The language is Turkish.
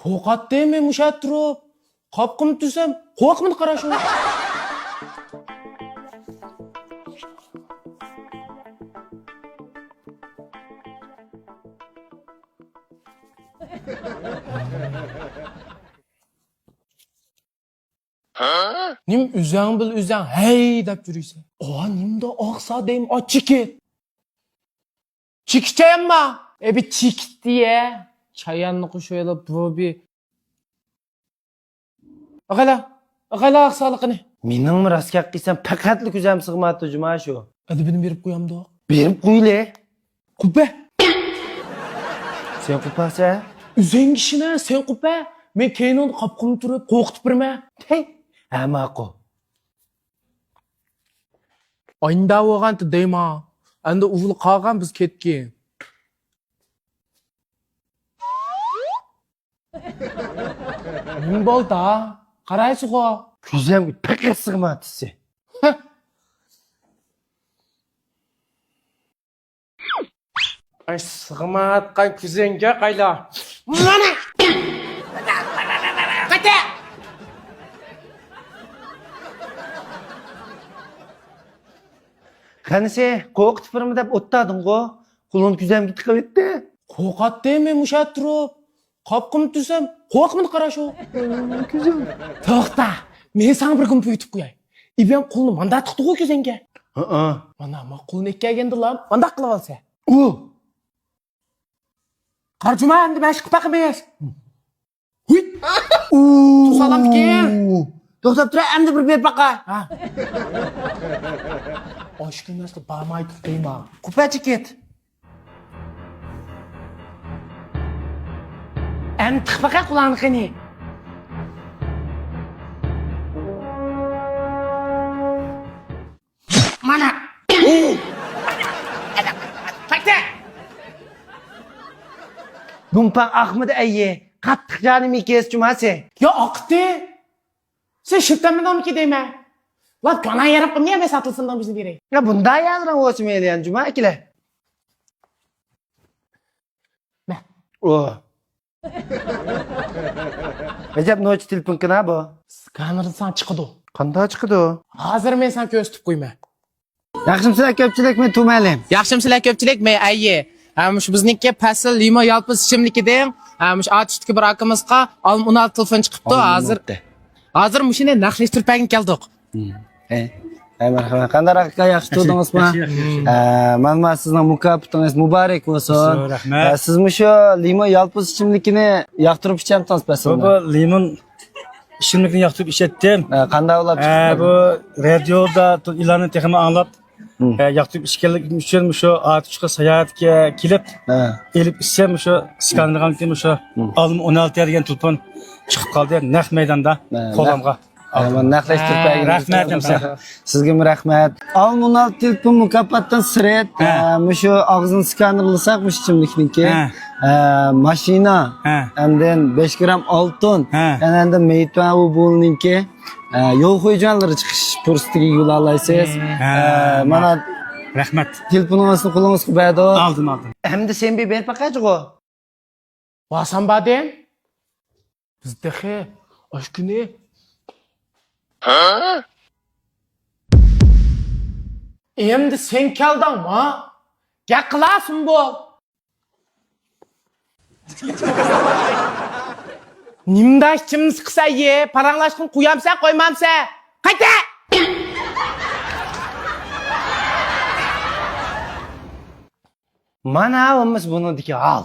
Qo'rqat deyman musha turib. Qopqim tursam, qo'rqmini qarash. Nim üzang bil üzang hey deb yuriysan. O nimda oqsa deyim ochiki. Chikchayamma. Bir chik diye. Chayanni qo'shayla bu bir. Agala aqsaliqini. Mening raskak qilsam faqatlik o'zim sig'madi juma shu. Adibini berib qo'yamdi. Berib qo'yle. Qupa. Sen qupasa? Üzeng ishini sen qupa. Men keyin uni qopqim turib qo'rqitib birma. Hey. Ha ma'qul. Oyinda bo'lganti deyma. Endi o'g'li qolgan biz ketgan. Nim bo'ldi? Qaraysiz-ku. Ko'zimga faqat sig'madi sen. Ay sig'mayotgan ko'zingga qayla. Mana. Qata. Qani sen qo'rqitib birmi deb o'tdading-ku. Qo'lim ko'zimga tiqib ketdi. Qo'rqat deyman musha turib. Qopqim tursam, qo'rqmini qarash. Ko'zim. To'xta. Men sana bir kun puyutib qo'yay. İben qo'lni manda tiqdi-ku ko'zingga. Mana qo'lni ikkaganda lan, manda qilib olsa. Qarjuma endi men chiqib baqmaysiz. Huy. Salam kel. To'xtab tur, endi bir berib baqa. Ha. Oshkunasda barmay tutayma. Qupachi ket. Endi tiq baqa qulağını qani. Mana. Fakta. Dumpan Ahmet ayye. Qattiq jonimi kes jumasi. Ya aqti. Sen shirtamdan ki deyme. Lan kana yarab qilmay men satılsından bizni berey. Ya bunda yazran o'smaydi yani juma akile. Ne? O. Recep noch telefon kana bu? Skanerdan chiqdi. Qanday chiqdi? Hozir men sen ko'rsatib qo'yman. Yaxshimsizlar ko'pchilik men tumalim. Yaxshimsizlar ko'pchilik men ayye. Hamush bizniki pasl limo yalpis ichimlikida hamush atishki bir akamizga 16 telefon chiqibdi hozir. Hozir mushuni naqshlashtirib keldik. Marhamat. Qanday aka yaxshi turdingizmi? Mana sizning mukofotingiz muborak bo'lsin. Rahmat. Sizmi shu limon yalpis ichimlikini yoqtirib ichamsiz pasalda? Bu limon ichimlikni yoqtirib ichatdim. Qanday ulab chiqdi? Bu radioda ilanni texmi anglab yoqtirib ichganlik uchun shu atishga sayohatga kelib, elib ichsam shu skanerdan kim shu 16 degan telefon chiqib qoldi naq maydonda qo'limga. Naqlashtirib rahmat hamsa. Sizga rahmat. 16 telefon mukofotdan siret, shu og'zini skanerlasak bu ichimlikniki. Mashina, undan 5 gram oltin, endi meytvan bu bo'lninki. Yo'l qo'yganlari chiqish fursatiga yo'l olaysiz. Mana rahmat. Telefoningizni qo'lingizga berdi. Aldım. Endi sen bir ber paqachiqo. Basan badem. Bizdagi oshkuni. Endi sen keldingmi? Gap qilasin bo'l. Nimda ishimiz qilsa ye, paranglashqin qo'yamsa, qo'ymamsa. Qayta! Mana o'miz buniki al.